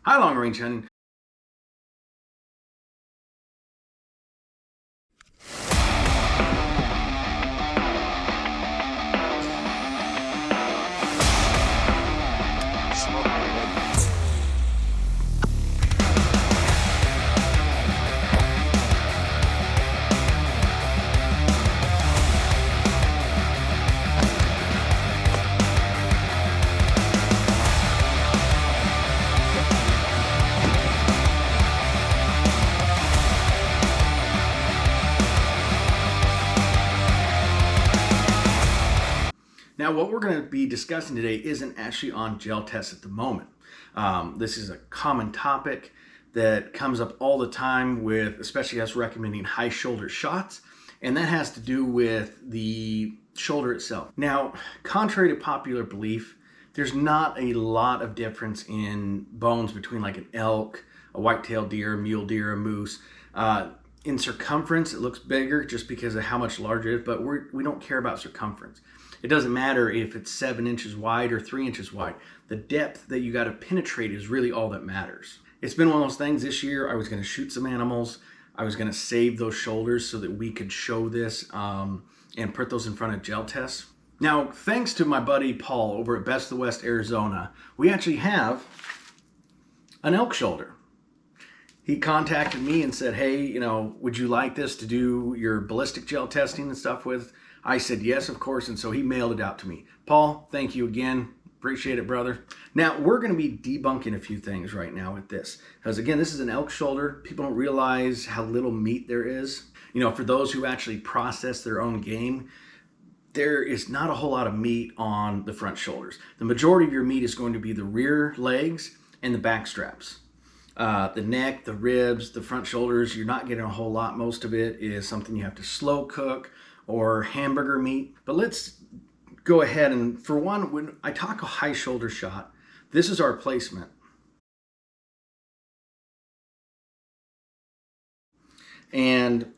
Hi, long range hunting. Now, what we're going to be discussing today isn't actually on gel tests at the moment. This is a common topic that comes up all the time with, especially us recommending high shoulder shots, and that has to do with the shoulder itself. Now, contrary to popular belief, there's not a lot of difference in bones between like an elk, a white-tailed deer, a mule deer, a moose. In circumference, it looks bigger just because of how much larger it is, but we don't care about circumference. It doesn't matter if it's 7 inches wide or 3 inches wide. The depth that you got to penetrate is really all that matters. It's been one of those things this year. I was going to shoot some animals. I was going to save those shoulders so that we could show this and put those in front of gel tests. Now, thanks to my buddy Paul over at Best of the West, Arizona, we actually have an elk shoulder. He contacted me and said, hey, would you like this to do your ballistic gel testing and stuff with? I said, yes, of course. And so he mailed it out to me. Paul, thank you again. Appreciate it, brother. Now, we're going to be debunking a few things right now with this. Because again, this is an elk shoulder. People don't realize how little meat there is. For those who actually process their own game, there is not a whole lot of meat on the front shoulders. The majority of your meat is going to be the rear legs and the back straps. The neck, the ribs, the front shoulders, you're not getting a whole lot. Most of it is something you have to slow cook or hamburger meat. But let's go ahead and, for one, when I talk a high shoulder shot, this is our placement. And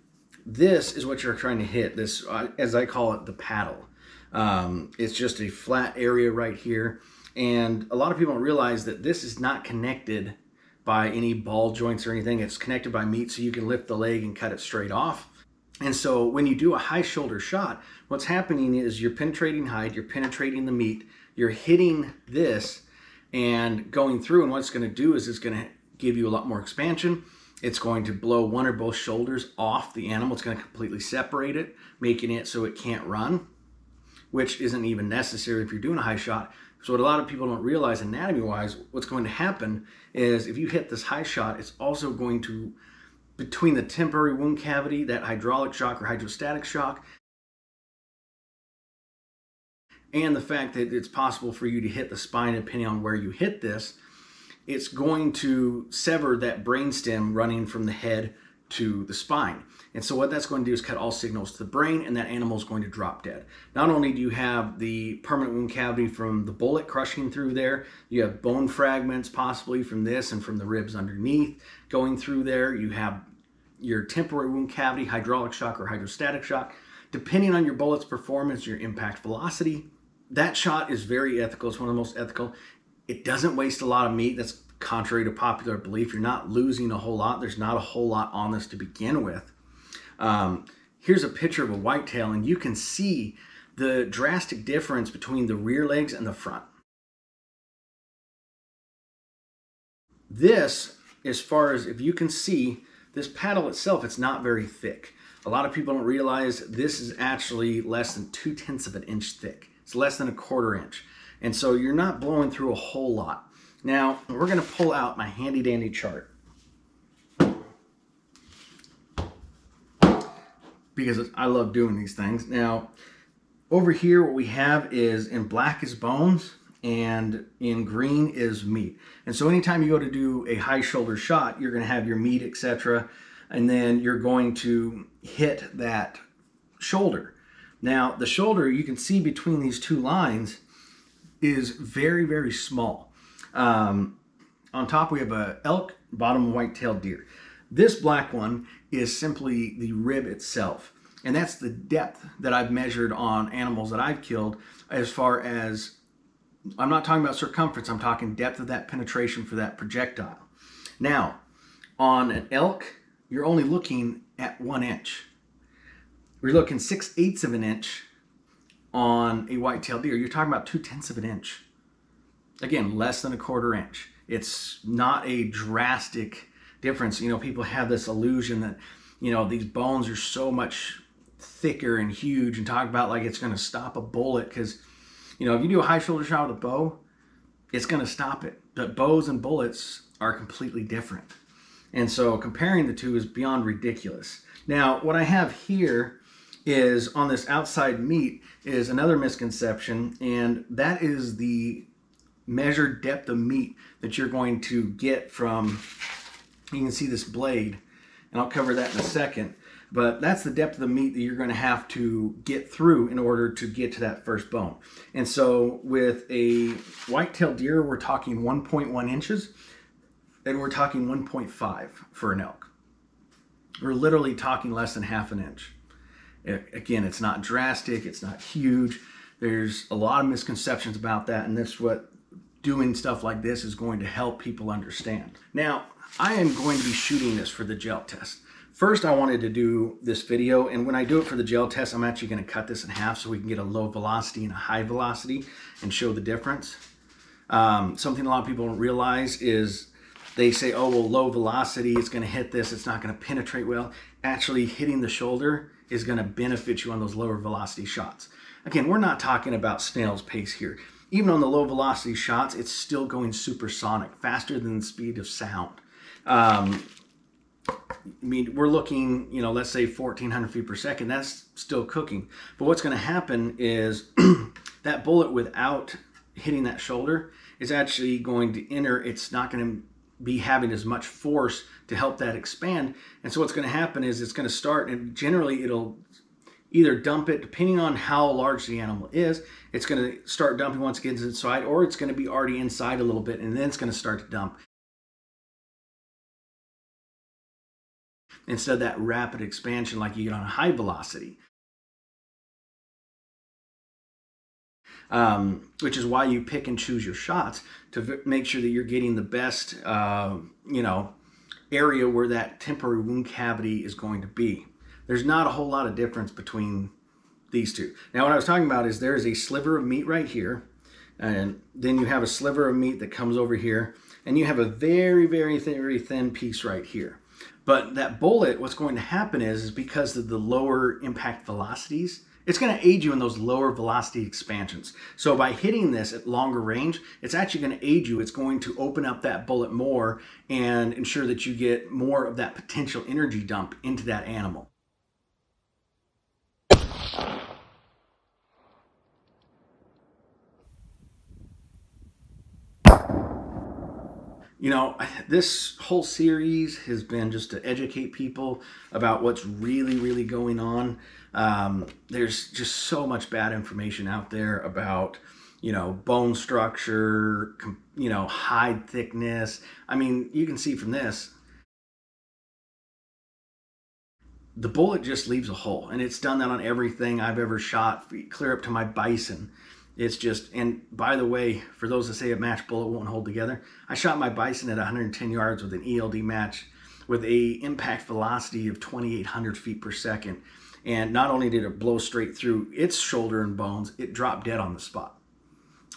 this is what you're trying to hit, this, as I call it, the paddle. It's just a flat area right here. And a lot of people don't realize that this is not connected by any ball joints or anything. It's connected by meat, so you can lift the leg and cut it straight off. And so when you do a high shoulder shot, what's happening is you're penetrating hide, you're penetrating the meat, you're hitting this and going through, and what it's going to do is it's going to give you a lot more expansion. It's going to blow one or both shoulders off the animal. It's going to completely separate it, making it so it can't run, which isn't even necessary if you're doing a high shot. So what a lot of people don't realize anatomy-wise, what's going to happen is if you hit this high shot, it's also going to, between the temporary wound cavity, that hydraulic shock or hydrostatic shock, and the fact that it's possible for you to hit the spine depending on where you hit this, it's going to sever that brainstem running from the head to the spine. And so what that's going to do is cut all signals to the brain, and that animal is going to drop dead. Not only do you have the permanent wound cavity from the bullet crushing through there, you have bone fragments possibly from this and from the ribs underneath going through there. You have your temporary wound cavity, hydraulic shock or hydrostatic shock. Depending on your bullet's performance, your impact velocity, that shot is very ethical. It's one of the most ethical. It doesn't waste a lot of meat. That's contrary to popular belief. You're not losing a whole lot. There's not a whole lot on this to begin with. Here's a picture of a whitetail, and you can see the drastic difference between the rear legs and the front. This, as far as if you can see, this paddle itself, it's not very thick. A lot of people don't realize this is actually less than 2/10 of an inch thick. It's less than 1/4 inch. And so you're not blowing through a whole lot. Now, we're going to pull out my handy dandy chart, because I love doing these things. Now, over here, what we have is in black is bones and in green is meat. And so anytime you go to do a high shoulder shot, you're going to have your meat, etc. And then you're going to hit that shoulder. Now, the shoulder, you can see between these two lines, is very, very small. On top, we have a elk, bottom white-tailed deer. This black one is simply the rib itself. And that's the depth that I've measured on animals that I've killed as far as I'm not talking about circumference, I'm talking depth of that penetration for that projectile. Now, on an elk, you're only looking at 1 inch. We're looking 6/8 of an inch on a white-tailed deer. You're talking about 2/10 of an inch. Again, less than a 1/4 inch. It's not a drastic difference. People have this illusion that, these bones are so much thicker and huge and talk about like it's going to stop a bullet because, if you do a high shoulder shot with a bow, it's going to stop it. But bows and bullets are completely different. And so comparing the two is beyond ridiculous. Now, what I have here is on this outside meat is another misconception, and that is the measured depth of meat that you're going to get from, you can see this blade, and I'll cover that in a second, but that's the depth of the meat that you're going to have to get through in order to get to that first bone. And so with a white-tailed deer, we're talking 1.1 inches, and we're talking 1.5 for an elk. We're literally talking less than 1/2 inch. Again, it's not drastic, it's not huge. There's a lot of misconceptions about that, and that's what doing stuff like this is going to help people understand. Now, I am going to be shooting this for the gel test. First, I wanted to do this video, and when I do it for the gel test, I'm actually going to cut this in half so we can get a low velocity and a high velocity and show the difference. Something a lot of people don't realize is they say, oh, well, low velocity, it's going to hit this, it's not going to penetrate well. Actually, hitting the shoulder is going to benefit you on those lower velocity shots. Again, we're not talking about snail's pace here. Even on the low velocity shots, it's still going supersonic, faster than the speed of sound. We're looking, let's say 1,400 feet per second, that's still cooking. But what's going to happen is that bullet without hitting that shoulder is actually going to enter, it's not going to be having as much force to help that expand. And so what's going to happen is it's going to start, and generally it'll either dump it, depending on how large the animal is, it's going to start dumping once it gets inside, or it's going to be already inside a little bit, and then it's going to start to dump. Instead of that rapid expansion like you get on a high velocity. Which is why you pick and choose your shots to make sure that you're getting the best, area where that temporary wound cavity is going to be. There's not a whole lot of difference between these two. Now, what I was talking about is there is a sliver of meat right here, and then you have a sliver of meat that comes over here, and you have a very, very thin piece right here. But that bullet, what's going to happen is because of the lower impact velocities, it's going to aid you in those lower velocity expansions. So by hitting this at longer range, it's actually going to aid you. It's going to open up that bullet more and ensure that you get more of that potential energy dump into that animal. This whole series has been just to educate people about what's really going on. There's just so much bad information out there about, bone structure, hide thickness. You can see from this, the bullet just leaves a hole, and it's done that on everything I've ever shot, clear up to my bison. It's just, and by the way, for those that say a match bullet won't hold together, I shot my bison at 110 yards with an ELD match with a impact velocity of 2,800 feet per second. And not only did it blow straight through its shoulder and bones, it dropped dead on the spot.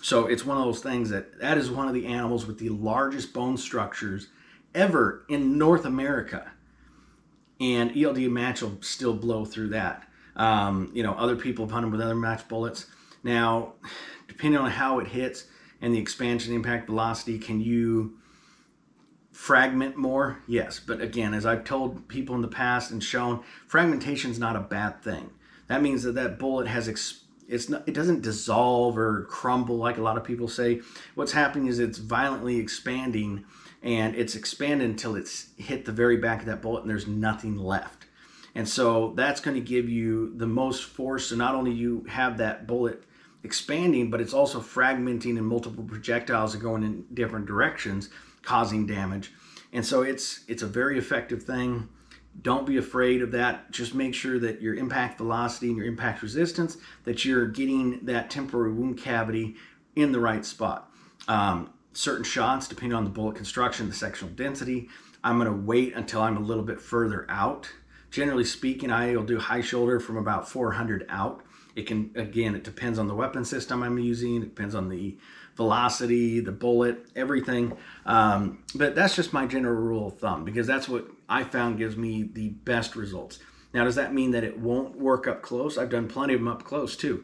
So it's one of those things that is one of the animals with the largest bone structures ever in North America. And ELD match will still blow through that. Other people have hunted with other match bullets. Now, depending on how it hits and the expansion impact velocity, can you fragment more? Yes, but again, as I've told people in the past and shown, fragmentation is not a bad thing. That means that bullet has it doesn't dissolve or crumble like a lot of people say. What's happening is it's violently expanding, and it's expanded until it's hit the very back of that bullet and there's nothing left. And so that's going to give you the most force. So not only you have that bullet expanding, but it's also fragmenting in multiple projectiles and going in different directions, causing damage. And so it's a very effective thing. Don't be afraid of that. Just make sure that your impact velocity and your impact resistance, that you're getting that temporary wound cavity in the right spot. Certain shots, depending on the bullet construction, the sectional density, I'm going to wait until I'm a little bit further out. Generally speaking, I will do high shoulder from about 400 out. It can, again, it depends on the weapon system I'm using. It depends on the velocity, the bullet, everything. But that's just my general rule of thumb, because that's what I found gives me the best results. Now, does that mean that it won't work up close? I've done plenty of them up close too.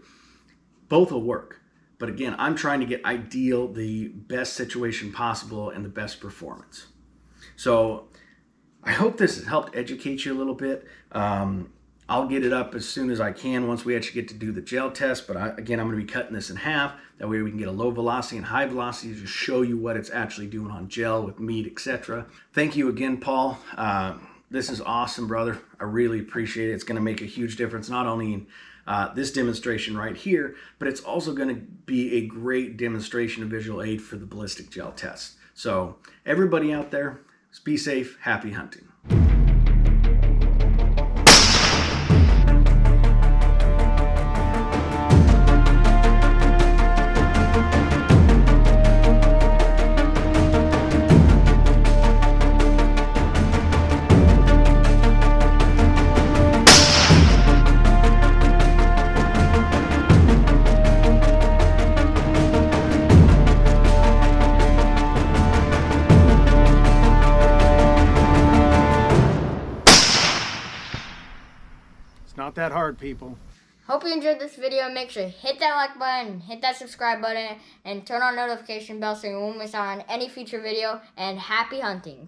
Both will work. But again, I'm trying to get ideal, the best situation possible and the best performance. So I hope this has helped educate you a little bit. I'll get it up as soon as I can once we actually get to do the gel test. But again, I'm going to be cutting this in half. That way we can get a low velocity and high velocity to show you what it's actually doing on gel with meat, etc. Thank you again, Paul. This is awesome, brother. I really appreciate it. It's going to make a huge difference, not only in this demonstration right here, but it's also going to be a great demonstration of visual aid for the ballistic gel test. So everybody out there, be safe, happy hunting. Not that hard, people. Hope you enjoyed this video. Make sure to hit that like button, hit that subscribe button, and turn on notification bell so you won't miss out on any future video. And happy hunting.